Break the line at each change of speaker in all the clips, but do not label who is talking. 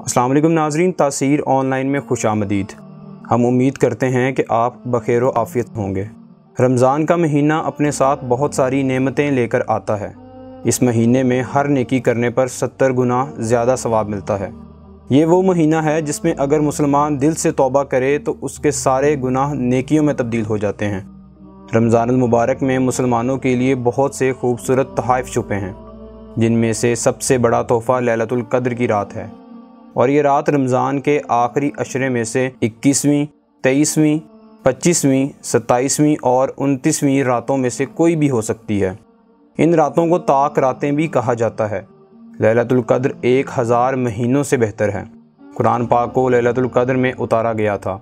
अस्सलाम वालेकुम नाज़रीन, तासीर ऑनलाइन में खुश आमदीद। हम उम्मीद करते हैं कि आप बखैर व आफ़ियत होंगे। रमज़ान का महीना अपने साथ बहुत सारी नेमतें लेकर आता है। इस महीने में हर नेकी करने पर 70 गुना ज़्यादा सवाब मिलता है। ये वो महीना है जिसमें अगर मुसलमान दिल से तौबा करे तो उसके सारे गुनाह नेकियों में तब्दील हो जाते हैं। रमज़ानुल मुबारक में मुसलमानों के लिए बहुत से खूबसूरत तोहफ़े छुपे हैं, जिनमें से सबसे बड़ा तोहफ़ा लैलतुल क़द्र की रात है। और ये रात रमज़ान के आखिरी अशरे में से 21वीं, 23वीं, 25वीं, 27वीं और 29वीं रातों में से कोई भी हो सकती है। इन रातों को ताक रातें भी कहा जाता है। लैलतुल क़द्र 1000 महीनों से बेहतर है। कुरान पाक को लैलतुल क़द्र में उतारा गया था।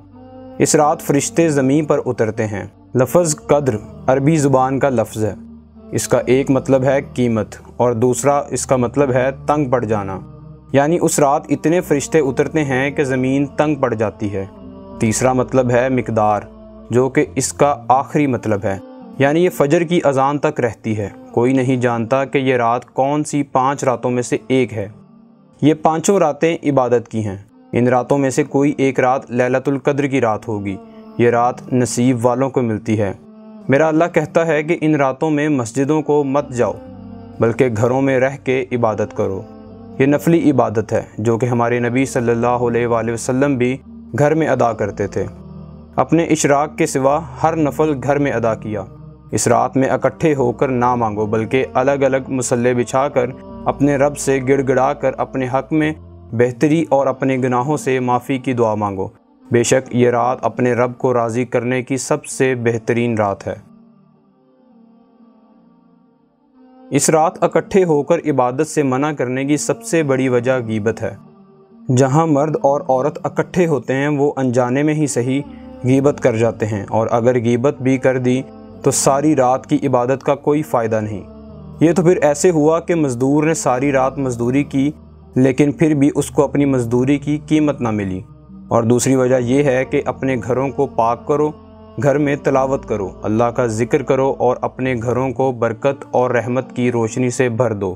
इस रात फरिश्ते ज़मीन पर उतरते हैं। लफ्ज़ क़द्र अरबी ज़ुबान का लफ्ज़ है। इसका एक मतलब है कीमत और दूसरा इसका मतलब है तंग पड़ जाना, यानी उस रात इतने फरिश्ते उतरते हैं कि ज़मीन तंग पड़ जाती है। तीसरा मतलब है मिक़दार, जो कि इसका आखिरी मतलब है, यानी ये फ़जर की अज़ान तक रहती है। कोई नहीं जानता कि ये रात कौन सी 5 रातों में से एक है। ये पाँचों रातें इबादत की हैं। इन रातों में से कोई एक रात लैलतुल क़द्र की रात होगी। ये रात नसीब वालों को मिलती है। मेरा अल्लाह कहता है कि इन रातों में मस्जिदों को मत जाओ, बल्कि घरों में रह के इबादत करो। ये नफली इबादत है जो कि हमारे नबी सल्लल्लाहु अलैहि वसल्लम भी घर में अदा करते थे। अपने इशराक के सिवा हर नफल घर में अदा किया। इस रात में इकट्ठे होकर ना मांगो, बल्कि अलग अलग मुसल्ले बिछाकर अपने रब से गिड़गिड़ा कर अपने हक़ में बेहतरी और अपने गुनाहों से माफ़ी की दुआ मांगो। बेशक ये रात अपने रब को राज़ी करने की सबसे बेहतरीन रात है। इस रात इकट्ठे होकर इबादत से मना करने की सबसे बड़ी वजह गीबत है। जहां मर्द और औरत इकट्ठे होते हैं वो अनजाने में ही सही गीबत कर जाते हैं, और अगर गीबत भी कर दी तो सारी रात की इबादत का कोई फ़ायदा नहीं। ये तो फिर ऐसे हुआ कि मज़दूर ने सारी रात मज़दूरी की, लेकिन फिर भी उसको अपनी मज़दूरी की कीमत ना मिली। और दूसरी वजह यह है कि अपने घरों को पाक करो, घर में तिलावत करो, अल्लाह का ज़िक्र करो और अपने घरों को बरकत और रहमत की रोशनी से भर दो।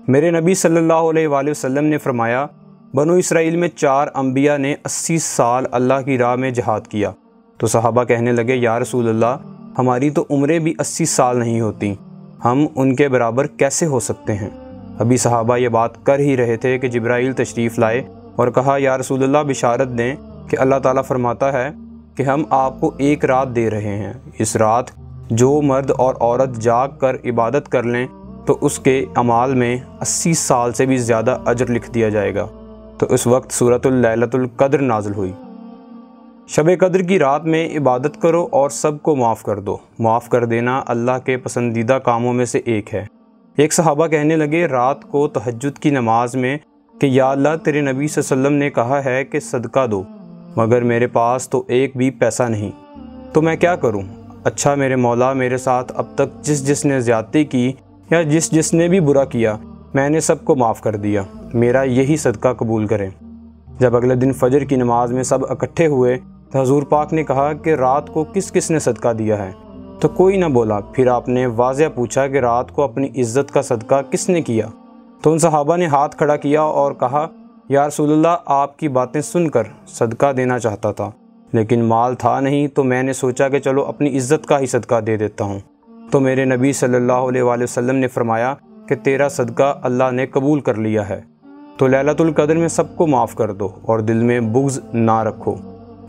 मेरे नबी सल्लल्लाहु अलैहि वसल्लम ने फरमाया, बनु इसराइल में 4 अंबिया ने 80 साल अल्लाह की राह में जहाद किया। तो सहाबा कहने लगे, या रसूल अल्लाह, हमारी तो उम्रें भी 80 साल नहीं होती, हम उनके बराबर कैसे हो सकते हैं। अभी सहाबा ये बात कर ही रहे थे कि जिब्राइल तशरीफ़ लाए और कहा, या रसूल अल्लाह, बिशारत दें कि अल्लाह ताला फरमाता है कि हम आपको एक रात दे रहे हैं। इस रात जो मर्द और औरत जाग कर इबादत कर लें तो उसके अमाल में 80 साल से भी ज़्यादा अजर लिख दिया जाएगा। तो इस वक्त सूरतुल लैलतुल क़द्र नाज़िल हुई। शब क़द्र की रात में इबादत करो और सबको माफ़ कर दो। माफ़ कर देना अल्लाह के पसंदीदा कामों में से एक है। एक सहाबा कहने लगे रात को तहज्जुद की नमाज में कि या अल्लाह, तेरे नबी सल्लल्लाहु अलैहि वसल्लम ने कहा है कि सदका दो, मगर मेरे पास तो एक भी पैसा नहीं, तो मैं क्या करूं? अच्छा मेरे मौला, मेरे साथ अब तक जिसने ज़्यादती की या जिसने भी बुरा किया, मैंने सबको माफ़ कर दिया, मेरा यही सदका कबूल करें। जब अगले दिन फजर की नमाज में सब इकट्ठे हुए तो हजूर पाक ने कहा कि रात को किस किस ने सदका दिया है? तो कोई ना बोला। फिर आपने वाज़ह पूछा कि रात को अपनी इज़्ज़त का सदका किसने किया? तो उन सहाबा ने हाथ खड़ा किया और कहा, या रसूलल्लाह, आपकी बातें सुनकर सदका देना चाहता था, लेकिन माल था नहीं, तो मैंने सोचा कि चलो अपनी इज़्ज़त का ही सदका दे देता हूँ। तो मेरे नबी सल्लल्लाहु अलैहि वसल्लम ने फरमाया कि तेरा सदका अल्लाह ने कबूल कर लिया है। तो लैलतुल क़द्र में सबको माफ़ कर दो और दिल में बुग़्ज़ ना रखो,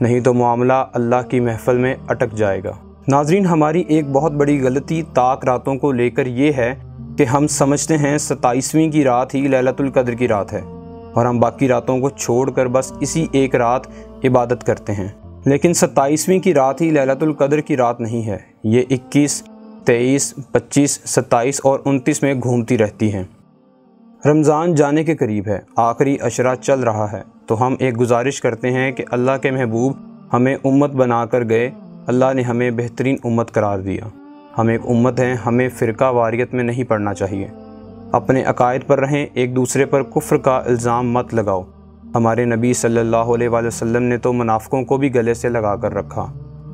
नहीं तो मामला अल्लाह की महफ़िल में अटक जाएगा। नाज़रीन, हमारी एक बहुत बड़ी गलती ताक रातों को लेकर ये है कि हम समझते हैं 27वीं की रात ही लैलतुल क़द्र की रात है और हम बाकी रातों को छोड़कर बस इसी एक रात इबादत करते हैं। लेकिन 27वीं की रात ही लैलतुल क़द्र की रात नहीं है। ये 21, 23, 25, 27 और 29 में घूमती रहती हैं। रमज़ान जाने के करीब है, आखिरी अशरा चल रहा है, तो हम एक गुजारिश करते हैं कि अल्लाह के महबूब हमें उम्मत बना कर गए। अल्लाह ने हमें बेहतरीन उम्मत करार दिया। हम एक उम्मत हैं, हमें फ़िरका वारियत में नहीं पड़ना चाहिए। अपने अकायद पर रहें, एक दूसरे पर कुफ्र का इल्ज़ाम मत लगाओ। हमारे नबी सल्लल्लाहु अलैहि वसल्लम ने तो मुनाफ़िकों को भी गले से लगा कर रखा।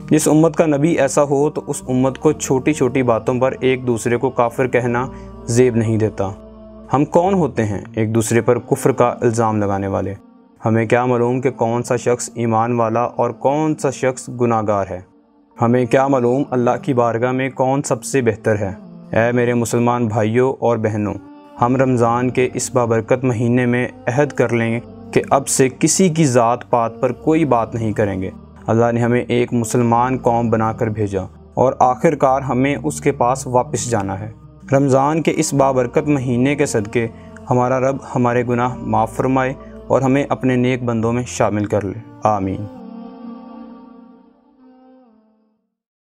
जिस उम्मत का नबी ऐसा हो तो उस उम्मत को छोटी छोटी बातों पर एक दूसरे को काफिर कहना ज़ेब नहीं देता। ہم کون ہوتے ہیں ایک دوسرے پر کفر کا الزام لگانے والے؟ ہمیں کیا معلوم کہ کون سا شخص ایمان والا اور کون سا شخص گناہ گار ہے؟ ہمیں کیا معلوم اللہ کی بارگاہ میں کون سب سے بہتر ہے؟ اے میرے مسلمان بھائیوں اور بہنوں، ہم رمضان کے اس بابرکت مہینے میں عہد کر لیں کہ اب سے کسی کی ذات پات پر کوئی بات نہیں کریں گے۔ اللہ نے ہمیں ایک مسلمان قوم بنا کر بھیجا اور آخر کار ہمیں اس کے پاس واپس جانا ہے۔ رمضان کے اس بابرکت مہینے کے صدقے ہمارا رب ہمارے گناہ معاف فرمائے اور ہمیں اپنے نیک بندوں میں شامل کر لے، آمین۔